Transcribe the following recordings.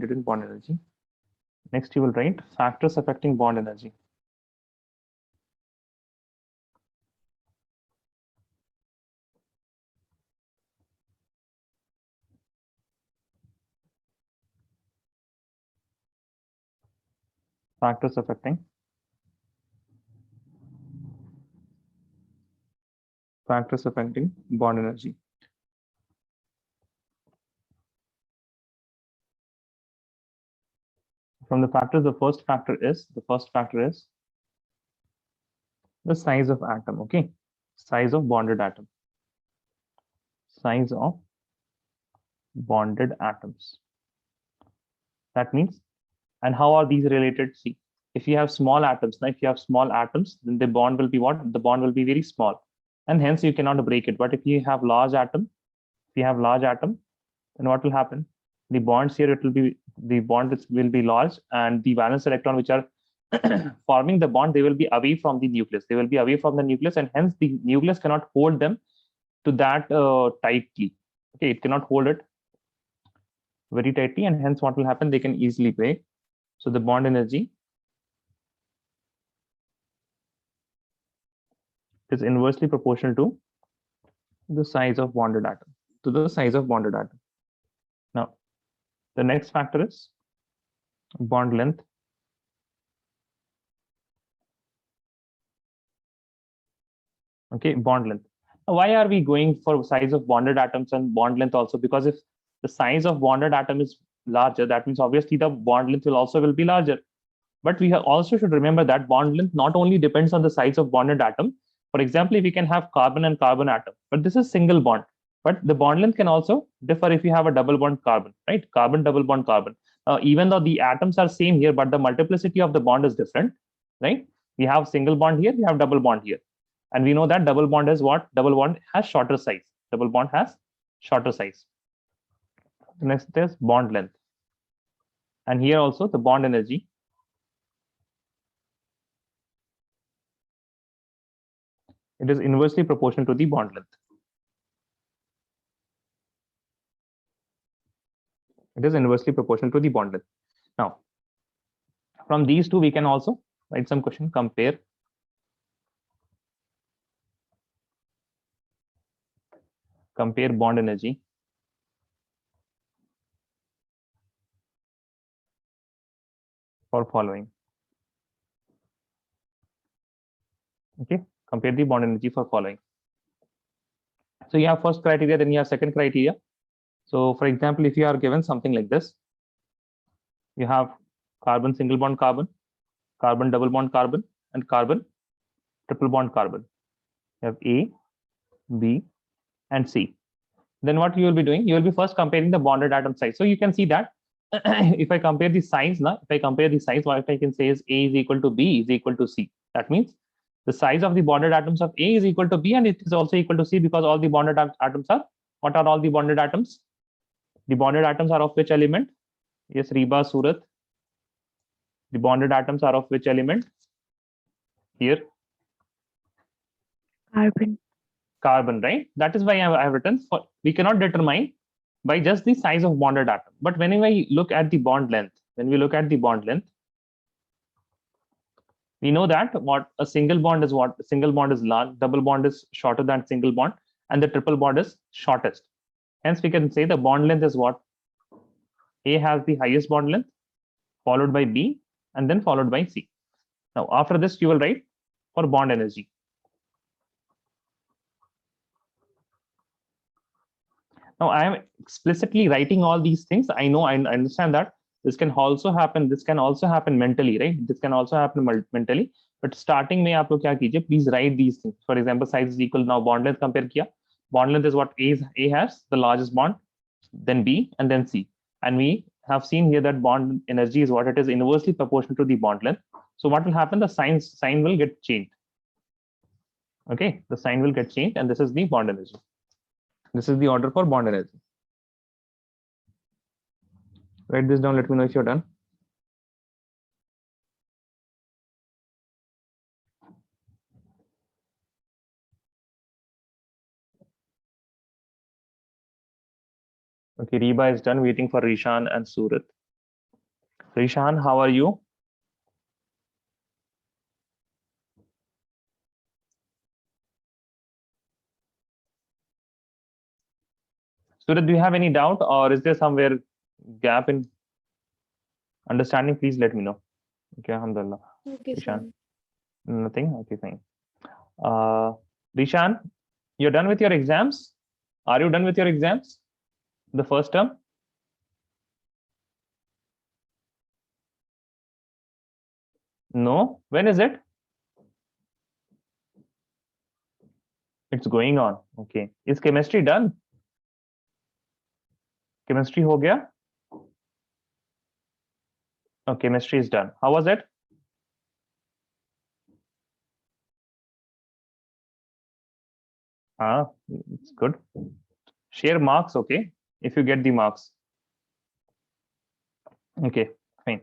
needed in bond energy. Next, you will write factors affecting bond energy. Factors affecting bond energy. From the factors, the first factor is the size of atom. Okay, size of bonded atom. Size of bonded atoms. That means, and how are these related? See, if you have small atoms, now if you have small atoms, then the bond will be what? The bond will be very small, and hence you cannot break it. But if you have large atom, then what will happen? The bonds here, the bond will be large, and the valence electron which are forming the bond, they will be away from the nucleus. They will be away from the nucleus, and hence the nucleus cannot hold them to that tightly. Okay, it cannot hold it very tightly, and hence what will happen? They can easily break. So the bond energy is inversely proportional to the size of bonded atom. Now, the next factor is bond length. Okay, bond length. Now, why are we going for size of bonded atoms and bond length also? Because if the size of bonded atom is larger, that means obviously the bond length will be larger. But we also should remember that bond length not only depends on the size of bonded atom. For example, if we can have carbon and carbon atom, but this is single bond. But the bond length can also differ if you have a double bond carbon, right? Carbon, double bond carbon. Even though the atoms are same here, but the multiplicity of the bond is different, right? We have single bond here, we have double bond here. And we know that double bond is what? Double bond has shorter size. Double bond has shorter size. Next is bond length. And here also the bond energy. It is inversely proportional to the bond length. It is inversely proportional to the bond length. Now, from these two, we can also write some question, compare bond energy for following. Okay, compare the bond energy for following. So you have first criteria, then you have second criteria. So for example, if you are given something like this, you have carbon single bond carbon, carbon double bond carbon, and carbon triple bond carbon. You have A, B, and C. Then what you will be doing? You will be first comparing the bonded atom size. So you can see that if I compare the size, what I can say is A is equal to B is equal to C. That means the size of the bonded atoms of A is equal to B, and it is also equal to C, because all the bonded atoms are, what are all the bonded atoms? The bonded atoms are of which element? Yes, Reba, Surat. The bonded atoms are of which element? Here. Carbon, right? That is why I have written, we cannot determine by just the size of bonded atom. But when we look at the bond length, we know that what a single bond is, what a single bond is large, double bond is shorter than single bond, and the triple bond is shortest. Hence, we can say the bond length is what? A has the highest bond length, followed by B, and then followed by C. Now, after this, you will write for bond energy. Now, I am explicitly writing all these things. I know, I understand that this can also happen. This can also happen mentally, right? This can also happen mentally. But starting में आप लोग क्या कीजिए? Please write these things. For example, size is equal. Now bond length compare किया. Bond length is what A has, the largest bond, then B, and then C. And we have seen here that bond energy is what? It is inversely proportional to the bond length. So what will happen? The sign will get changed. Okay, the sign will get changed, and this is the bond energy. This is the order for bond energy. Write this down. Let me know if you're done. Okay, Reba is done, waiting for Rishan and Surat. Rishan, how are you? Suraj, do you have any doubt, or is there somewhere gap in understanding? Please let me know. Okay, alhamdulillah. Okay, Rishan, sir. nothing? Okay, fine. Rishan, you're done with your exams? Are you done with your exams? The first term? No? When is it? It's going on. Okay. Is chemistry done? Chemistry ho gaya? Oh, chemistry is done. How was it? Ah, it's good. Share marks, okay? If you get the marks. Okay, fine.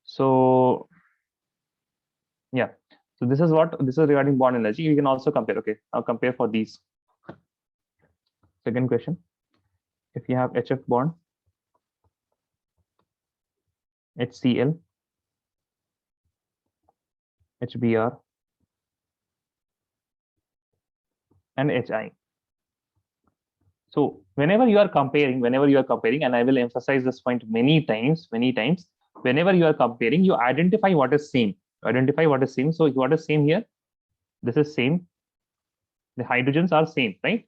So yeah. So this is regarding bond energy. You can also compare. Okay, I'll compare for these. Second question. If you have HF bond, HCl, HBr, and HI. So whenever you are comparing, and I will emphasize this point many times, whenever you are comparing, you identify what is same. So what is same here? This is same. The hydrogens are same, right?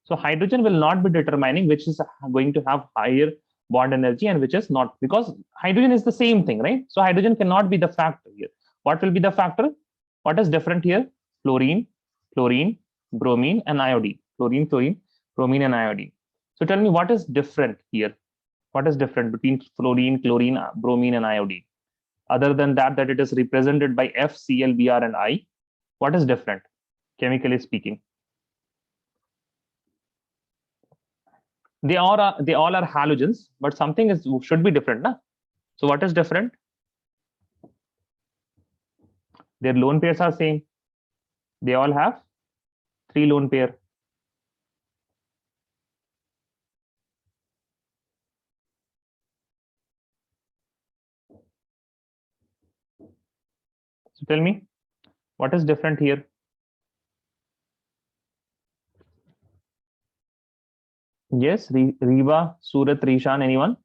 So hydrogen will not be determining which is going to have higher bond energy and which is not, because hydrogen is the same thing, right? So hydrogen cannot be the factor here. What will be the factor? What is different here? Fluorine, chlorine, bromine, and iodine. Fluorine, chlorine, bromine, and iodine. So tell me what is different here? What is different between fluorine, chlorine, bromine, and iodine? Other than that it is represented by F, Cl, Br, and I. What is different, chemically speaking? They all are halogens, but something should be different, na? So what is different? Their lone pairs are same. They all have 3 lone pair. So tell me, what is different here? Yes, Reba, Surat, Rishan, anyone?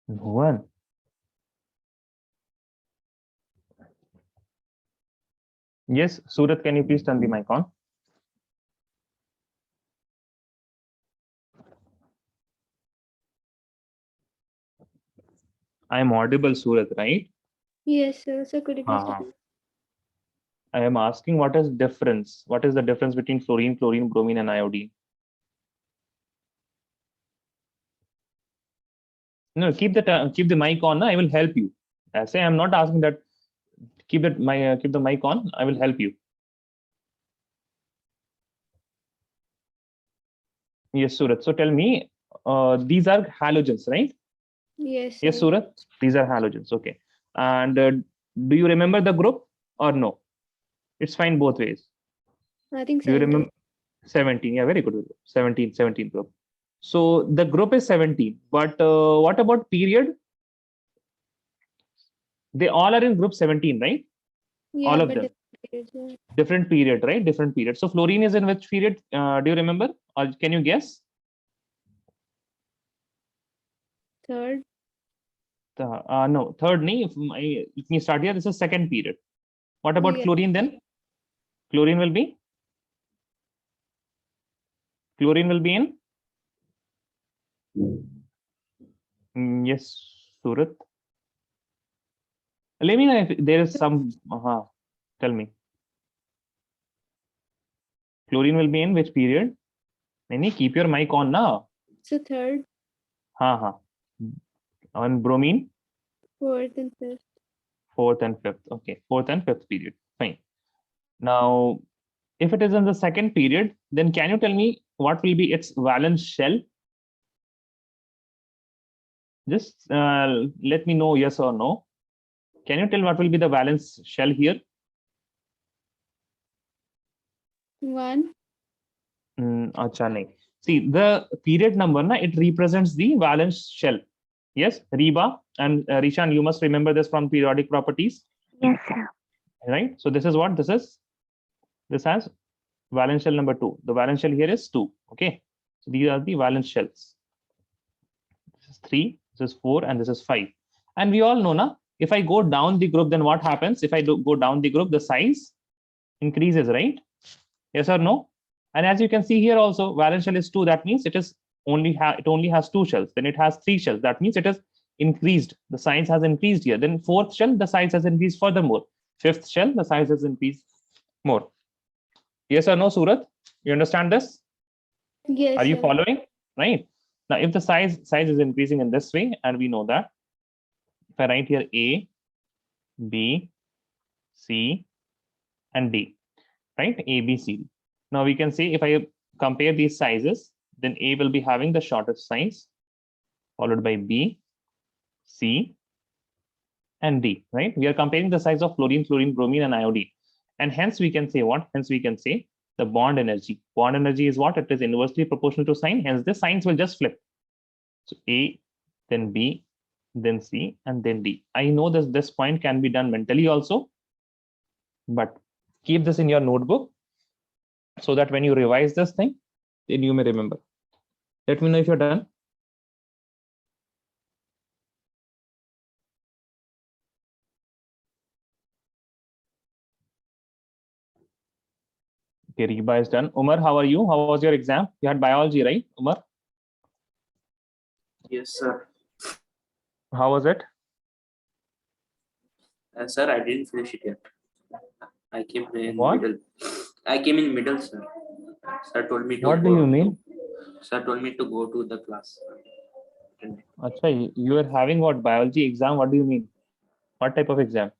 No one. Yes, Surat, can you please turn the mic on? I am audible, Surat, right? Yes, sir. So could you please tell me? I am asking what is difference? What is the difference between fluorine, chlorine, bromine, and iodine? No, keep the mic on. I will help you. I say I'm not asking that. Keep the mic on. I will help you. Yes, Surat. So tell me, these are halogens, right? Yes, Yes, sir. Surat. These are halogens. Okay. And do you remember the group or no? It's fine both ways. I think Do you 17. remember 17? Yeah, very good. 17 group. So the group is 17. But what about period? They all are in group 17, right? Yeah, All of but them. different periods, yeah. Different period, right? Different period. So fluorine is in which period? Do you remember? Or can you guess? Third. No, third. Let me start here. This is second period. What about Yeah. chlorine then? Chlorine will be? Chlorine will be in? Yes, Surat. Let me know if there is some. Tell me. Chlorine will be in which period? Naini, keep your mic on now. So third, Ha. On bromine? fourth, and fifth. Fourth and fifth. Okay, fourth and fifth period. Fine. Now, if it is in the second period, then can you tell me what will be its valence shell? Just let me know yes or no. Can you tell what will be the valence shell here? 1. Acha nahi. See the period number, na, it represents the valence shell. Yes, Reba and Rishan, you must remember this from periodic properties. Yes, sir. Right? So this is what this is. This has valence shell number 2. The valence shell here is 2. Okay. So these are the valence shells. This is 3, this is 4, and this is 5. And we all know, na, if I go down the group, then what happens? If I go down the group, the size increases, right? Yes or no? And as you can see here also, valence shell is 2. That means it only has 2 shells. Then it has 3 shells. That means it is increased. The size has increased here. Then fourth shell, the size has increased furthermore. Fifth shell, the size has increased more. Yes or no, Surat? You understand this? Yes, Are you sir. following? Right. Now, if the size is increasing in this way, and we know that, if I write here A, B, C, and D, right? A, B, C. Now we can say if I compare these sizes, then A will be having the shortest size, followed by B, C, and D, right? We are comparing the size of fluorine, bromine, and iodine. And hence we can say what? Hence we can say the bond energy. Bond energy is what? It is inversely proportional to sign. Hence the signs will just flip. So A, then B, then C, and then D. I know this point can be done mentally also, but keep this in your notebook so that when you revise this thing, then you may remember. Let me know if you're done. Okay, Reba is done. Umar, how are you? How was your exam? You had biology, right, Umar? Yes, sir. How was it? Sir, I didn't finish it yet. I came in What? middle. I came in middle, sir. Sir told me to What do go you mean? Sir told me to go to the class. Acha, you are having what, biology exam? What do you mean? What type of exam?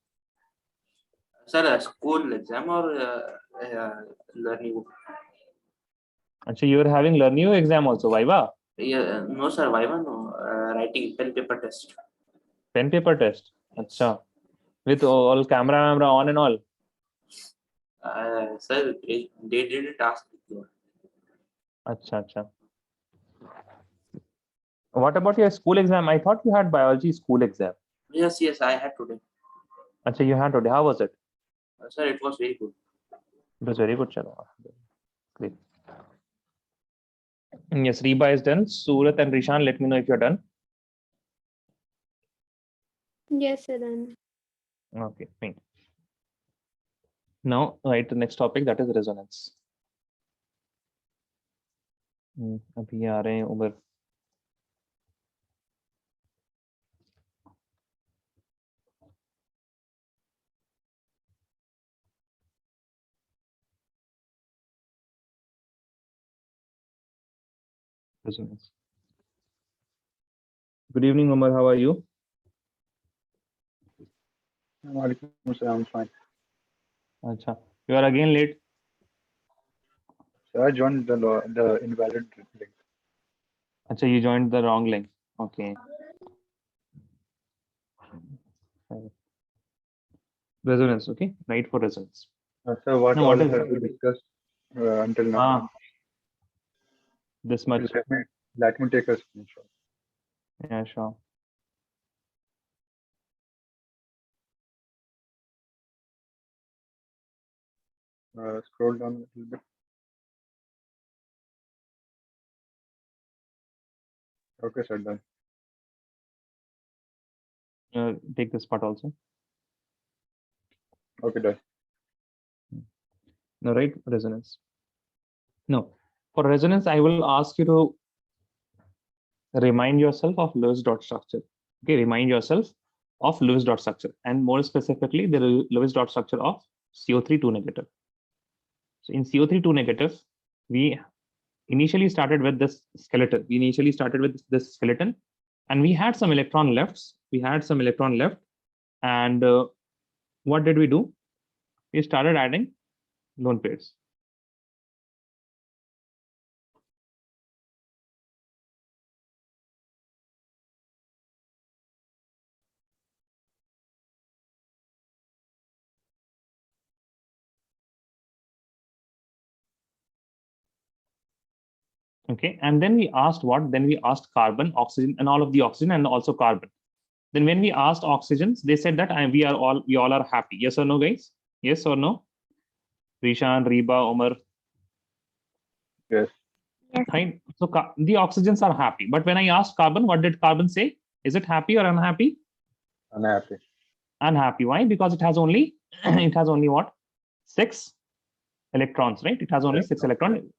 Sir, a school exam or learning? Acha, you are having learn new exam also, Viva? Yeah, no, sir. Viva, no. Writing pen paper test. Pen paper test. Acha. With all camera on and all. Sir, they didn't ask me. Acha, acha. What about your school exam? I thought you had biology school exam. Yes, yes, I had today. Acha, you had today. How was it? Sir, it was very good. It was very good, chalo. Great. Yes, Reba is done. Surat and Rishan, let me know if you're done. Yes, sir. Done. Okay, fine. Now, write the next topic, that is resonance. अभी आ रहे हैं Umar. Resonance. Good evening, Umar. How are you? I'm fine. Acha. You are again late. So I joined the invalid link. Acha, you joined the wrong link. Okay. Resonance. Okay. Right for resonance. So what Now, all what is have we discussed until now? Ah, this much. Let me take a screenshot. Yeah, sure. Scroll down a little bit. Okay, sir, done. Take this part also. Okay, done. Now, right resonance. No, for resonance, I will ask you to remind yourself of Lewis dot structure. Okay, remind yourself of Lewis dot structure, and more specifically, the Lewis dot structure of CO3 2 negative. So in CO3 2 negative, we initially started with this skeleton. We initially started with this skeleton, and we had some electron lefts. We had some electron left, and what did we do? We started adding lone pairs. Okay, and then we asked what? Then we asked carbon, oxygen, and all of the oxygen, and also carbon. Then when we asked oxygens, they said that we all are happy. Yes or no, guys? Yes or no? Rishan, Reba, Omar, Yes. right? So the oxygens are happy. But when I asked carbon, what did carbon say? Is it happy or unhappy? Unhappy. Unhappy. Why? Because it has only it has only what? 6 electrons, right? It has only 6 electrons.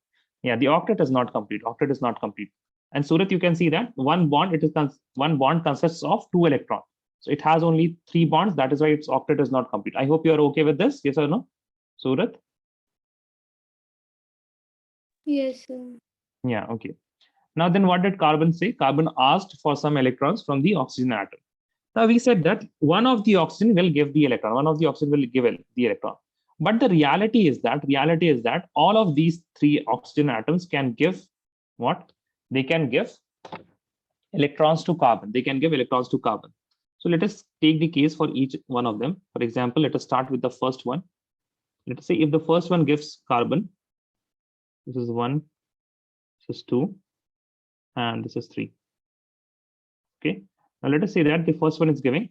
Yeah, the octet is not complete. Octet is not complete. And Surat, you can see that one bond consists of 2 electrons. So it has only 3 bonds. That is why its octet is not complete. I hope you are okay with this. Yes or no, Surat? Yes, sir. Yeah, okay. Now then what did carbon say? Carbon asked for some electrons from the oxygen atom. Now we said that one of the oxygen will give the electron, one of the oxygen will give the electron. But the reality is that all of these 3 oxygen atoms can give what? They can give electrons to carbon. They can give electrons to carbon. So let us take the case for each one of them. For example, let us start with the first one. Let us say if the first one gives carbon, this is 1, this is 2, and this is 3. Okay. Now let us say that the first one is giving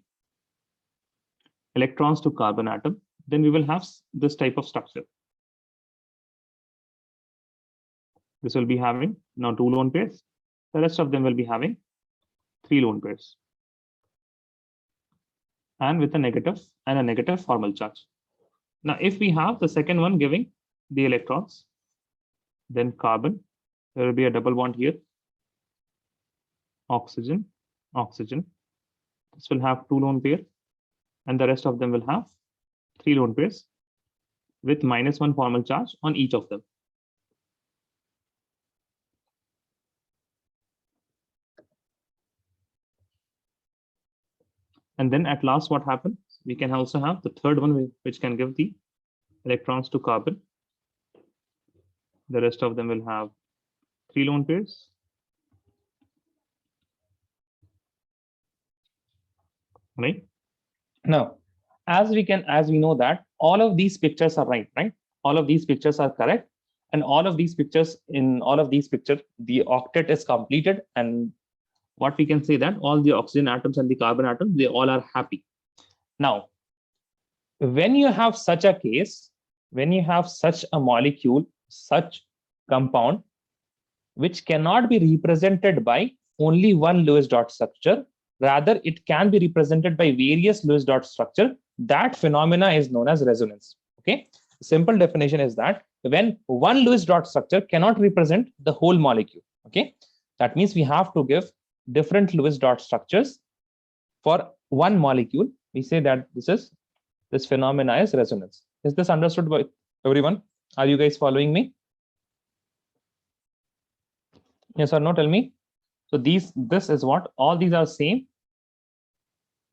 electrons to carbon atom. Then we will have this type of structure. This will be having now 2 lone pairs. The rest of them will be having 3 lone pairs. And with a negative formal charge. Now, if we have the second one giving the electrons, then carbon, there will be a double bond here. Oxygen, oxygen. This will have 2 lone pair, and the rest of them will have 3 lone pairs with -1 formal charge on each of them. And then at last, what happens? We can also have the third one, which can give the electrons to carbon. The rest of them will have 3 lone pairs. Right? Now, as we know that all of these pictures are right? All of these pictures are correct. And in all of these pictures, the octet is completed. And what we can say that all the oxygen atoms and the carbon atoms, they all are happy. Now, when you have such a case, when you have such a molecule, such compound, which cannot be represented by only one Lewis dot structure, rather it can be represented by various Lewis dot structure, that phenomena is known as resonance. Okay, simple definition is that when one Lewis dot structure cannot represent the whole molecule. Okay, that means we have to give different Lewis dot structures for one molecule. We say that this phenomena is resonance. Is this understood by everyone? Are you guys following me? Yes or no? Tell me. So this is what? All these are same.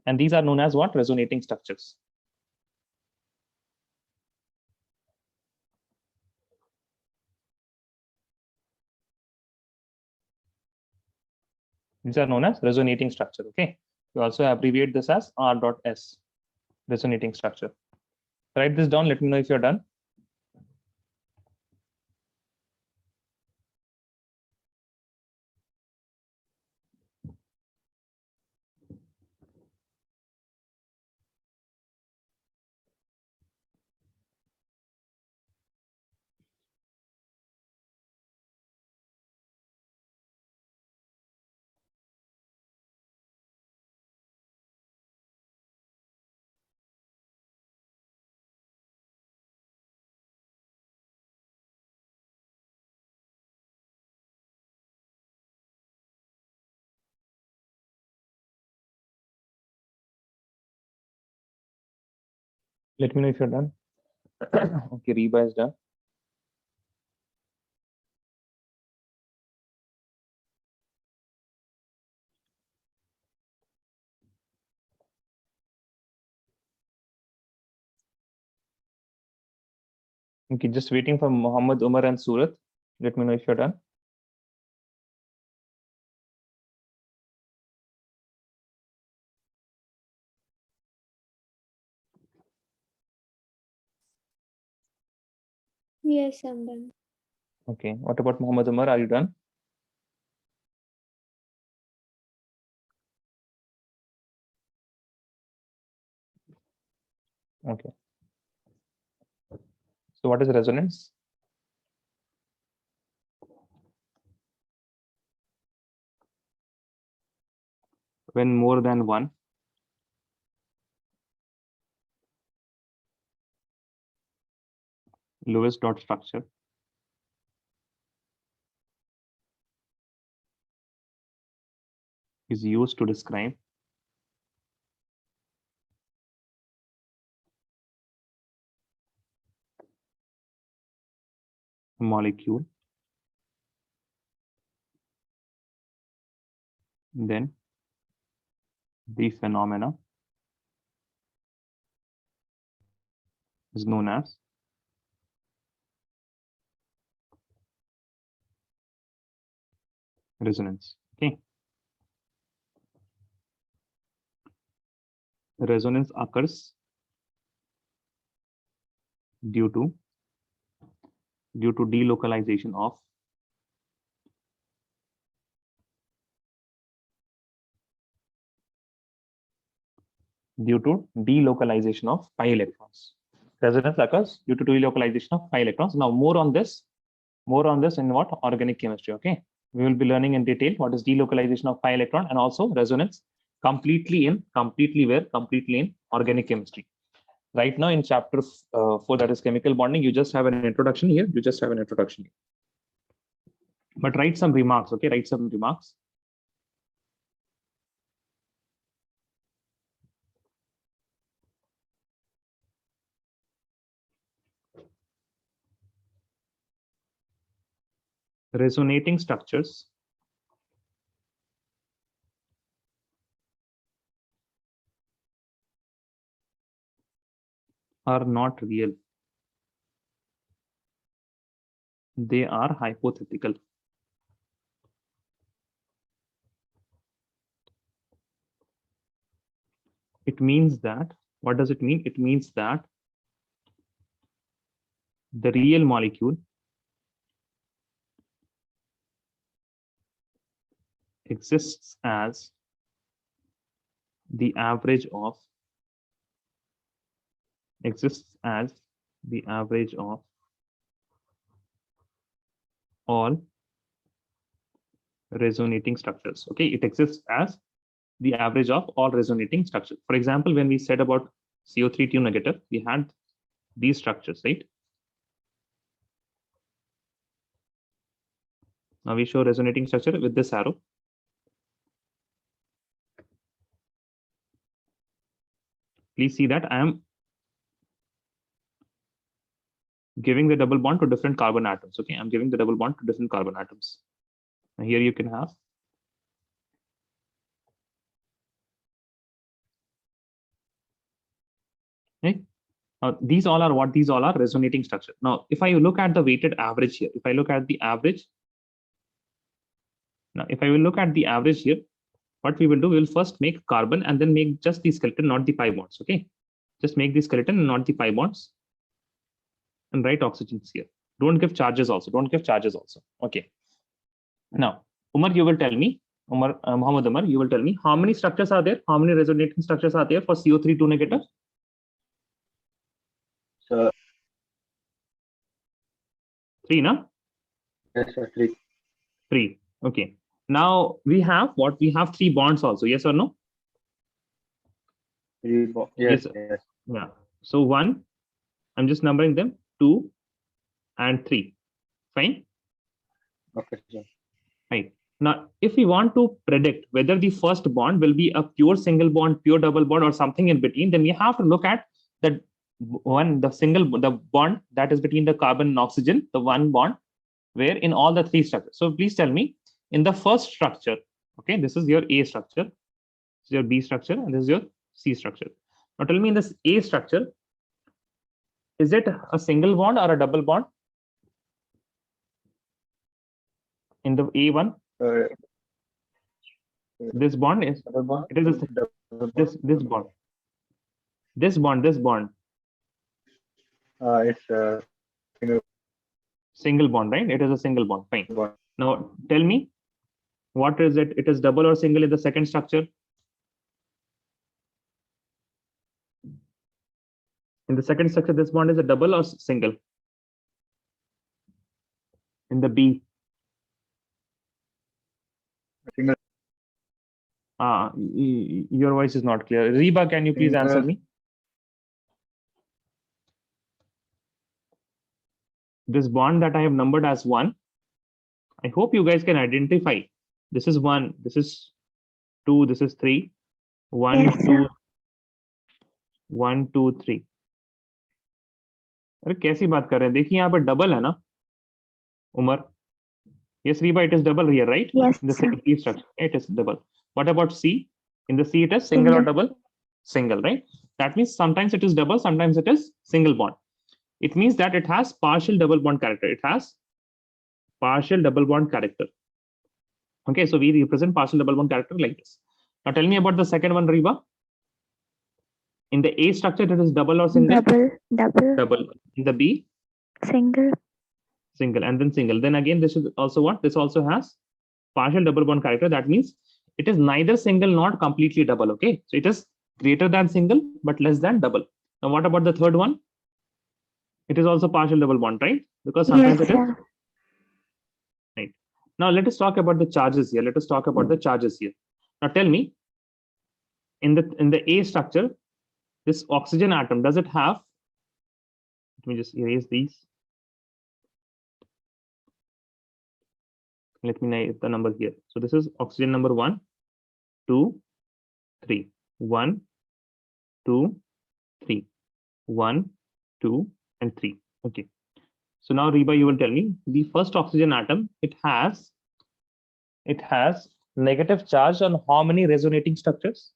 And these are known as what? Resonating structures. These are known as resonating structure. Okay. We also abbreviate this as R.S, resonating structure. Write this down. Let me know if you're done. Let me know if you're done. Okay, Reba is done. Okay, just waiting for Muhammad, Umar, and Surat. Let me know if you're done. Yes, I'm done. Okay, what about Muhammad, Umar? Are you done? Okay. So what is resonance? When more than one Lewis dot structure is used to describe a molecule, then the phenomena is known as resonance. Okay. Resonance occurs due to delocalization of pi electrons. Resonance occurs due to delocalization of pi electrons. Now more on this in what? Organic chemistry. Okay, we will be learning in detail what is delocalization of pi electron and also resonance completely in organic chemistry. Right now in chapter 4, that is chemical bonding, you just have an introduction here. But write some remarks. Okay, write some remarks. Resonating structures are not real. They are hypothetical. It means that, what does it mean? It means that the real molecule exists as the average of all resonating structures. Okay, it exists as the average of all resonating structures. For example, when we said about CO3 2 negative, we had these structures, right? Now we show resonating structure with this arrow. Please see that I am giving the double bond to different carbon atoms. Okay, I'm giving the double bond to different carbon atoms. Now here you can have okay. Now these all are what? These all are resonating structure. Now if I look at the weighted average here, if I look at the average, now if I will look at the average here, what we will do, we will first make carbon and then make just the skeleton, not the pi bonds. Okay, just make the skeleton and not the pi bonds, and write oxygens here. Don't give charges also. Okay. Now, Umar, you will tell me, Muhammad Umar, you will tell me how many structures are there? How many resonating structures are there for CO3 2 negative? So 3, no? yes, sir, 3. 3. Okay. Now we have what? We have 3 bonds also. Yes or no? 3 yes, Yes, yes. yeah. So 1, I'm just numbering them, 2 and 3. Fine. Okay, sir. Right. Now, if we want to predict whether the first bond will be a pure single bond, pure double bond, or something in between, then we have to look at the bond that is between the carbon and oxygen, the one bond, where in all the 3 structures. So please tell me, in the first structure, okay, this is your A structure, this is your B structure, and this is your C structure. Now tell me, in this A structure, is it a single bond or a double bond? In the A1, this bond is, Double bond. it is a, Double this bond. This bond. It's Single bond, right? It is a single bond. Fine. bond. Now tell me, what is it? It is double or single in the second structure? In the second structure, this bond is a double or single? In the B, Single. your voice is not clear. Reba, can you please Single. answer me? This bond that I have numbered as 1, I hope you guys can identify. This is 1, this is 2, this is 3. 1, Yes, 2, sir. 1, 2, 3. अरे कैसी बात कर रहे हैं? देखिए यहाँ पर double है ना Umar. Yes, Reba, it is double here, right? Yes, In the sir. C structure, it is double. What about C? In the C, it is single or Single. double? Single, right? That means sometimes it is double, sometimes it is single bond. It means that it has partial double bond character. It has partial double bond character. Okay, so we represent partial double bond character like this. Now tell me about the second one, Reba. In the A structure, it is double or single? Double. Double. In the B, Single. single, and then single. Then again, this is also what? This also has partial double bond character. That means it is neither single nor completely double. Okay, so it is greater than single but less than double. Now what about the third one? It is also partial double bond, right? Because sometimes Yes, it is. sir. Right. Now let us talk about the charges here. Let us talk about the charges here. Now tell me, in the A structure, this oxygen atom, does it have? Let me just erase these. Let me write the number here. So this is oxygen number 1, 2, 3. 1, 2, 3. 1, 2, and 3. Okay. So now Reba, you will tell me the first oxygen atom, it has negative charge on how many resonating structures?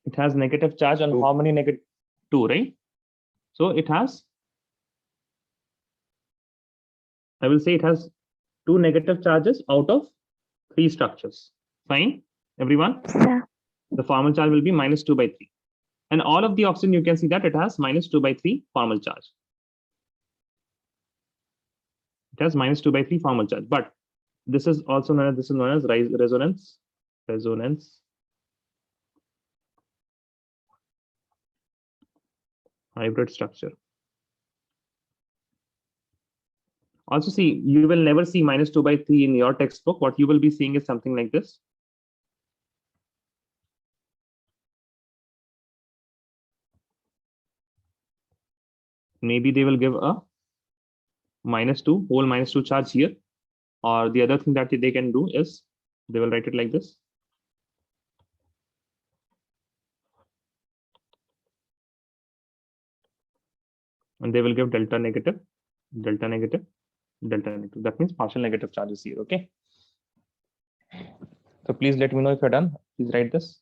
It has negative charge on 2. how many? Negative 2, right? So it has, I will say it has 2 negative charges out of 3 structures. Fine, everyone? Sir. The formal charge will be -2/3. And all of the oxygen, you can see that it has -2/3 formal charge. It has -2/3 formal charge, but this is also known as resonance hybrid structure. Also see, you will never see -2/3 in your textbook. What you will be seeing is something like this. Maybe they will give a -2 charge here, or the other thing that they can do is they will write it like this. And they will give delta negative, delta negative, delta negative. That means partial negative charges here. Okay. So please let me know if you're done. Please write this.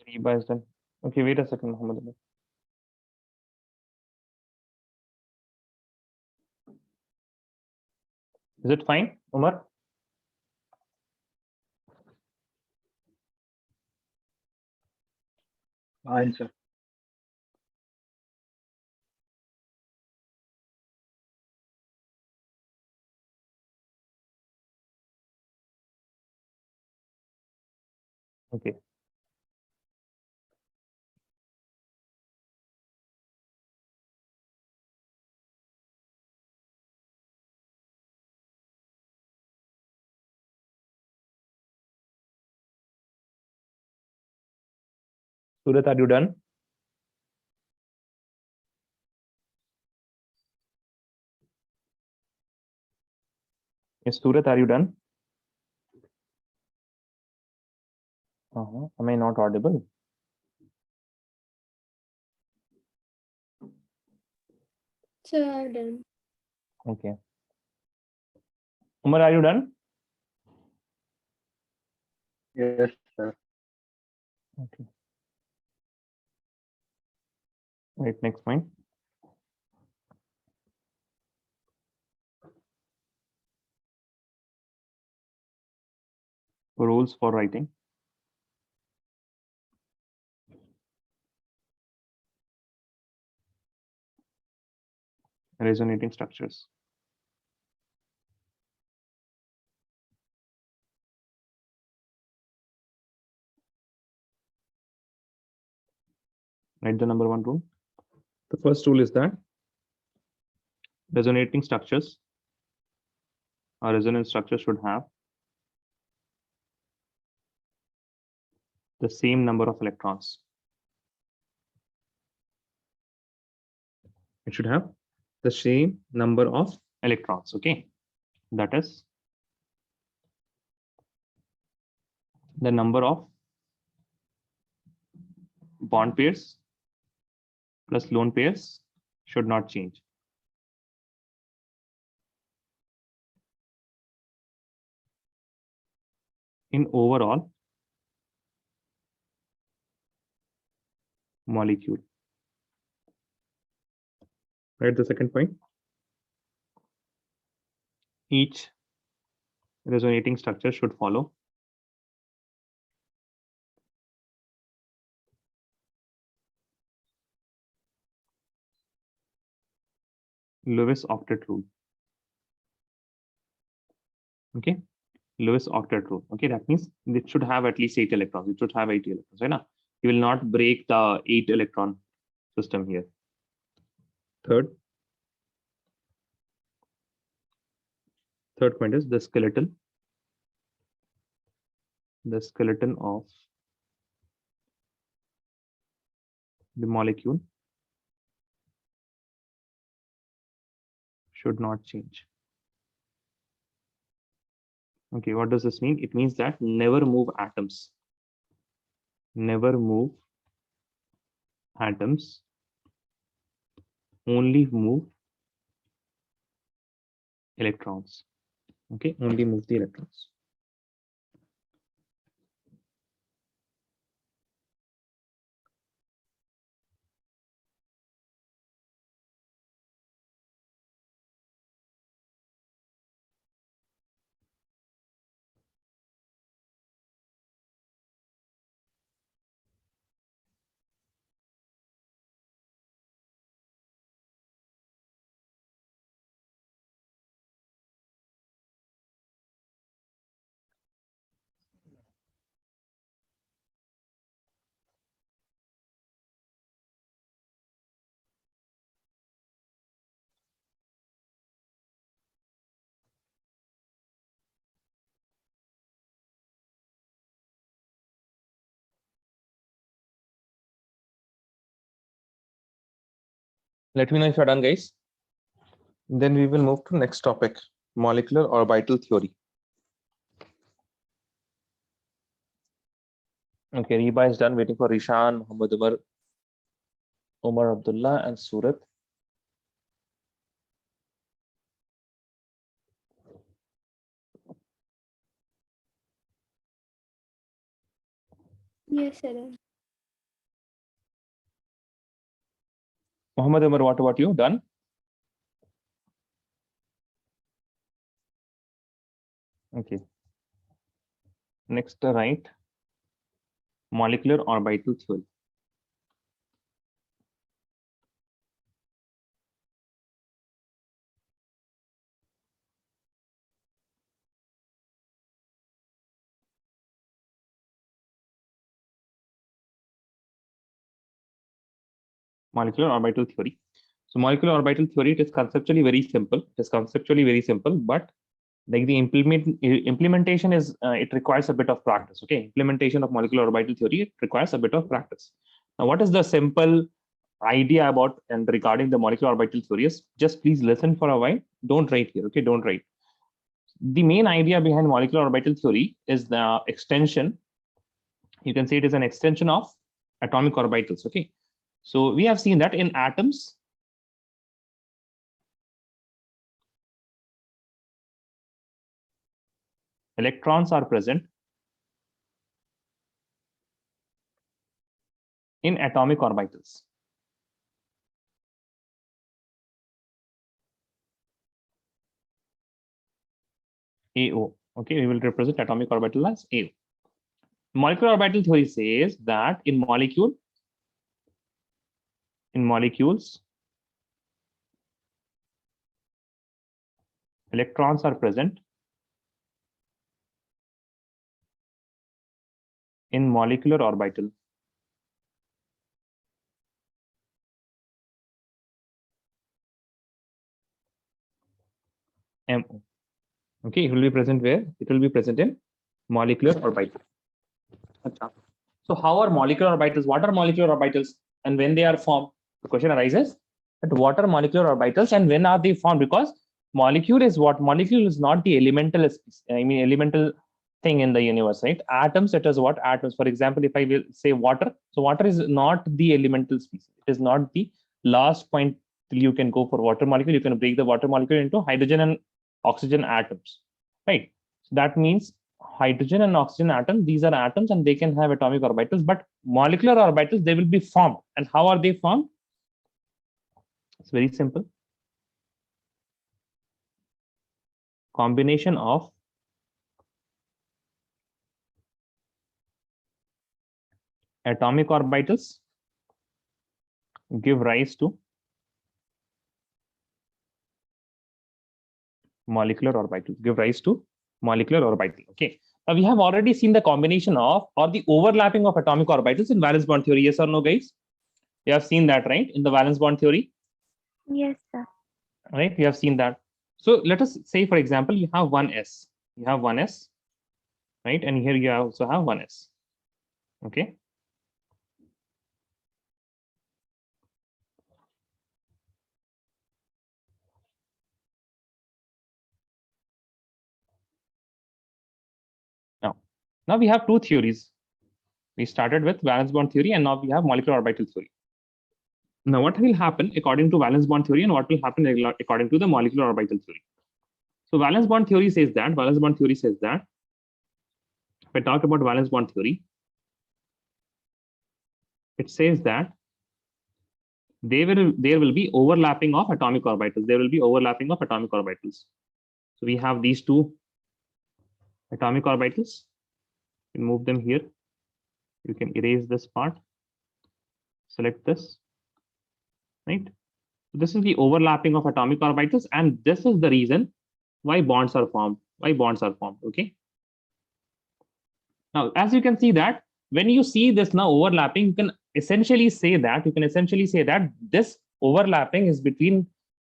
Reba is done. Okay, wait a second, Muhammad. Is it fine, Umar? Fine, sir. Okay. Surat, are you done? Yes, Surat, are you done? Am I not audible? Sir, I'm done. Okay. Umar, are you done? Yes, sir. Okay. Right, next point. Rules for writing. Resonating structures. Write the number one rule. The first rule is that resonating structures or resonance structure should have the same number of electrons. It should have the same number of electrons. Okay, that is the number of bond pairs plus lone pairs should not change. In overall molecule. Right, the second point. Each resonating structure should follow Lewis octet rule. Okay, Lewis octet rule. Okay, that means it should have at least 8 electrons. It should have 8 electrons. Right? You will not break the 8 electron system here. Third point is the skeleton of the molecule should not change. Okay, what does this mean? It means that never move atoms. Never move atoms. Only move electrons. Okay, only move the electrons. Let me know if you're done, guys. Then we will move to next topic, molecular orbital theory. Okay, Reba is done, waiting for Rishan, Muhammad Umar Abdullah, and Surat. Yes, sir. Muhammad Umar, what about you? Done? Okay. Next, right, molecular orbital theory. Molecular orbital theory. So molecular orbital theory, it is conceptually very simple. It is conceptually very simple, but like the implementation is, it requires a bit of practice. Okay, implementation of molecular orbital theory, it requires a bit of practice. Now, what is the simple idea about and regarding the molecular orbital theory is, just please listen for a while. Don't write here. Okay, don't write. the main idea behind molecular orbital theory is the extension. You can say it is an extension of atomic orbitals. Okay, so we have seen that in atoms, electrons are present in atomic orbitals. AO. Okay, we will represent atomic orbital as AO. Molecular orbital theory says that in molecules, electrons are present in molecular orbital. MO. Okay, it will be present where? It will be present in molecular orbital. So how are molecular orbitals? What are molecular orbitals and when they are formed? The question arises that what are molecular orbitals and when are they formed? Because molecule is what? Molecule is not the elemental, elemental thing in the universe, right? Atoms, it is what? Atoms. For example, if I will say water, so water is not the elemental species. It is not the last point till you can go for water molecule. You can break the water molecule into hydrogen and oxygen atoms, right? So that means hydrogen and oxygen atom, these are atoms and they can have atomic orbitals, but molecular orbitals, they will be formed. And how are they formed? It's very simple. Combination of atomic orbitals give rise to molecular orbitals, okay. Now we have already seen the combination of or the overlapping of atomic orbitals in valence bond theory. Yes or no, guys? You have seen that, right? In the valence bond theory. Yes, sir. Right, we have seen that. So let us say, for example, you have one S, right? And here you also have one S. Okay. Now we have two theories. We started with valence bond theory and now we have molecular orbital theory. Now what will happen according to valence bond theory and what will happen according to the molecular orbital theory? So valence bond theory says that, if I talk about valence bond theory, it says that there will be overlapping of atomic orbitals. So we have these two atomic orbitals. You move them here. You can erase this part. Select this. Right. So this is the overlapping of atomic orbitals, and this is the reason why bonds are formed. Okay. Now, as you can see that when you see this now overlapping, you can essentially say that this overlapping is between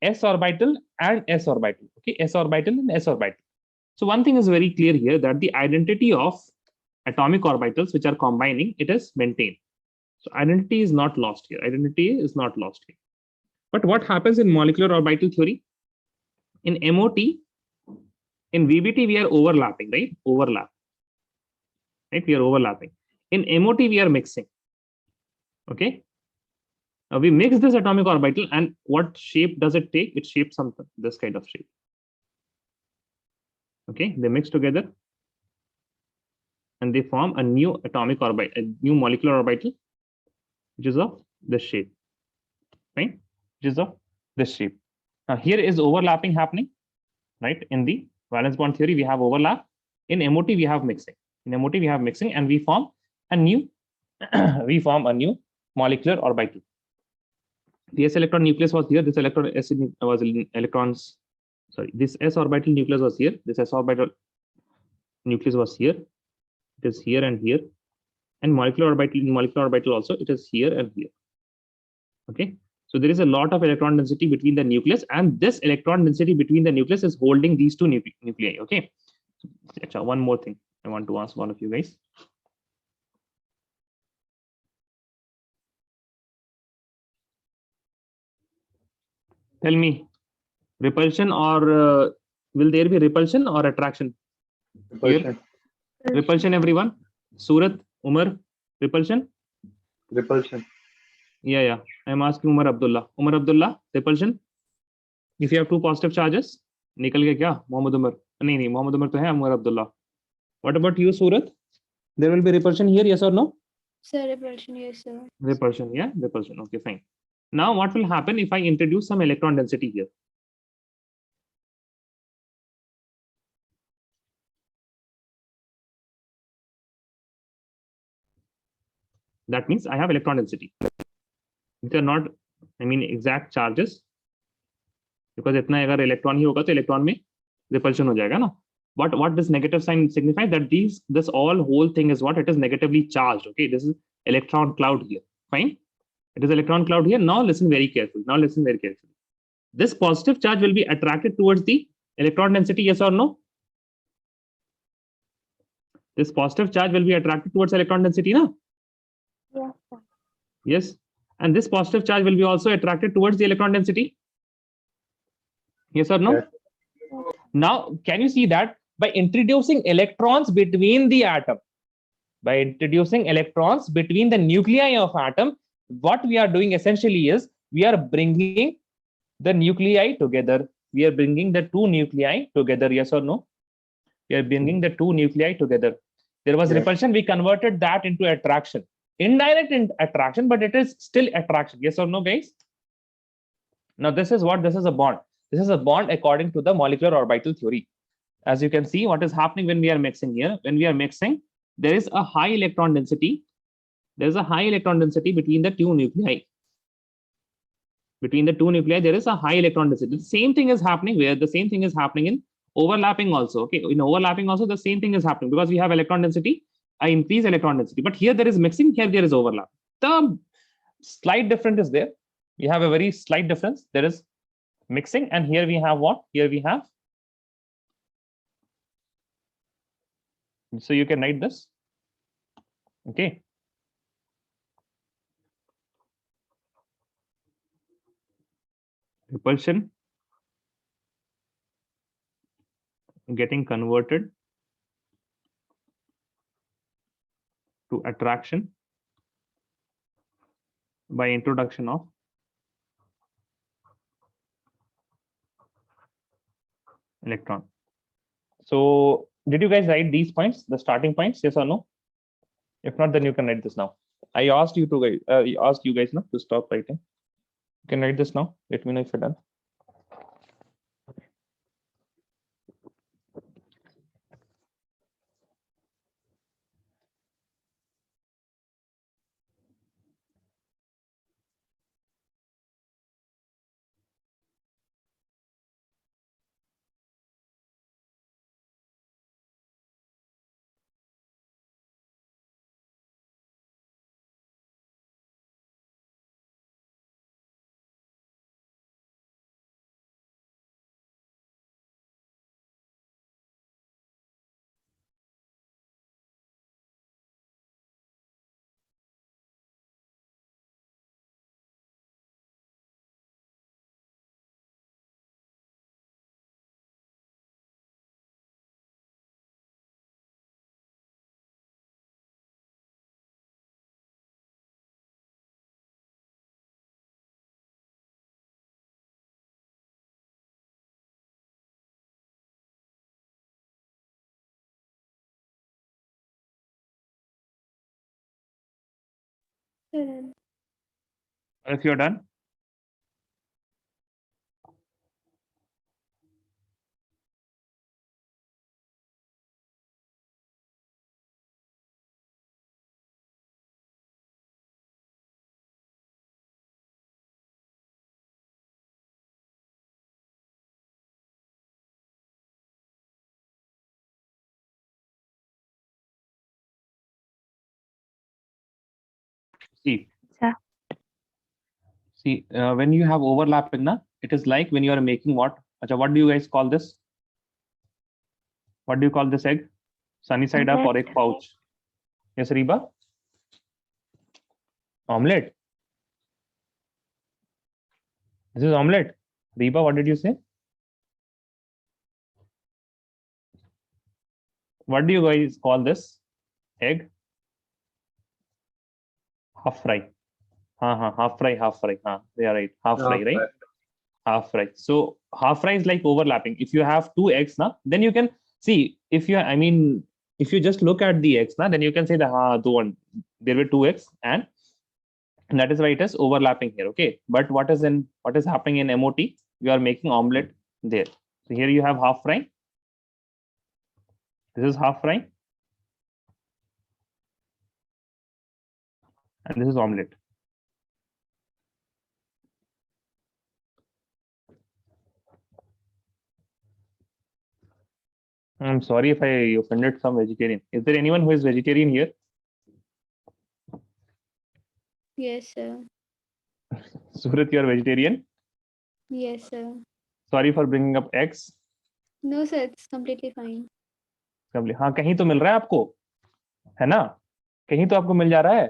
s orbital and s orbital. Okay, s orbital and s orbital. So one thing is very clear here, that the identity of atomic orbitals which are combining, it is maintained. So identity is not lost here. But what happens in molecular orbital theory? In MOT, in VBT, we are overlapping, right? We are overlapping. In MOT, we are mixing. Okay. Now we mix this atomic orbital, and what shape does it take? It shapes something, this kind of shape. Okay, they mix together and they form a new atomic orbital, a new molecular orbital, which is of this shape, right? Now here is overlapping happening, right? In the valence bond theory, we have overlap. In MOT, we have mixing. And we form a new molecular orbital. The s electron nucleus was here. This electron s was electrons. Sorry, this s orbital nucleus was here. This s orbital nucleus was here. It is here and here. And molecular orbital also, it is here and here. Okay. So there is a lot of electron density between the nucleus, and this electron density between the nucleus is holding these two nuclei. Okay. So, one more thing I want to ask one of you guys. Tell me, repulsion or will there be repulsion or attraction? Repulsion. Repulsion, everyone. Surat, Umar, repulsion? Repulsion. Yeah. I'm asking Umar Abdullah. Umar Abdullah, repulsion? If you have two positive charges, निकल गए क्या? Mohammad Umar. नहीं, Mohammad Umar तो है, Umar Abdullah. What about you, Surat? There will be repulsion here, yes or no? Sir, repulsion, yes, sir. Repulsion, yeah, repulsion. Okay, fine. Now, what will happen if I introduce some electron density here? That means I have electron density. These are not, I mean, exact charges. Because इतना अगर electron ही होगा तो electron में repulsion हो जाएगा ना. What this negative sign signifies that this whole thing is what? It is negatively charged. Okay, this is electron cloud here. Fine. It is electron cloud here. Now listen very carefully. This positive charge will be attracted towards the electron density, yes or no? This positive charge will be attracted towards electron density, no? Yes, sir. Yes. And this positive charge will be also attracted towards the electron density. Yes or no? Yes. Now, can you see that by introducing electrons between the atom, by introducing electrons between the nuclei of atom, what we are doing essentially is we are bringing the nuclei together. We are bringing the two nuclei together. Yes or no? We are bringing the two nuclei together. There was Yes. repulsion. We converted that into attraction. Indirect attraction, but it is still attraction. Yes or no, guys? Now, this is what? This is a bond. This is a bond according to the molecular orbital theory. As you can see, what is happening when we are mixing here? When we are mixing, there is a high electron density. There is a high electron density between the two nuclei. Between the two nuclei, there is a high electron density. The same thing is happening where? The same thing is happening in overlapping also. Okay, in overlapping also, the same thing is happening because we have electron density, increase electron density. But here there is mixing, here there is overlap. The slight difference is there. We have a very slight difference. There is mixing, and here we have what? Here we have. So you can write this. Okay. Repulsion getting converted to attraction by introduction of electron. So did you guys write these points, the starting points? Yes or no? If not, then you can write this now. I asked you to asked you guys now to stop writing. You can write this now. Let me know if you're done. Sir, If you're done. See, Sir. see, when you have overlapping, na, it is like when you are making what? Acha, what do you guys call this? What do you call this egg? Sunny side up or egg pouch? Yes, Reba? Omelette. This is omelette. Reba, what did you say? What do you guys call this? Egg? Half fry. Half fry. They are right. Half fry, right? Half fry. So half fry is like overlapping. If you have two eggs, then you can see if you just look at the eggs, then you can say that there were two eggs, and that is why it is overlapping here. Okay, but what is happening in MOT? You are making omelette there. So here you have half fry. This is half fry, and this is omelette. I'm sorry if I offended some vegetarian. Is there anyone who is vegetarian here? Yes, sir. Surat, you are vegetarian? Yes, sir. Sorry for bringing up eggs. No, sir. It's completely fine. हाँ, कहीं तो मिल रहा है आपको, है ना? कहीं तो आपको मिल जा रहा है.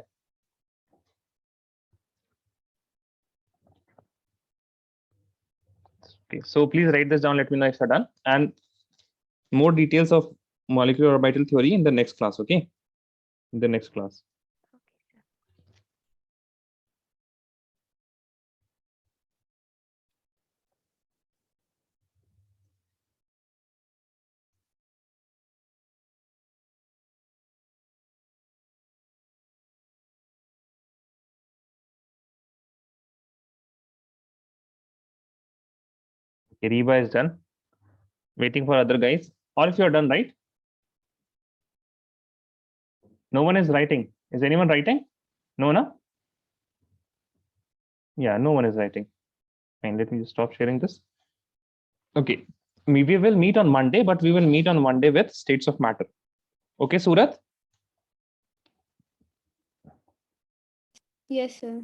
Okay, so please write this down. Let me know if you're done. And more details of molecular orbital theory in the next class. Okay, in the next class. Okay, Reba is done. Waiting for other guys. Or if you're done, right? No one is writing. Is anyone writing? No, no? Yeah, no one is writing. Fine, let me just stop sharing this. Okay, we will meet on Monday, but we will meet on Monday with states of matter. Okay, Surat? Yes, sir.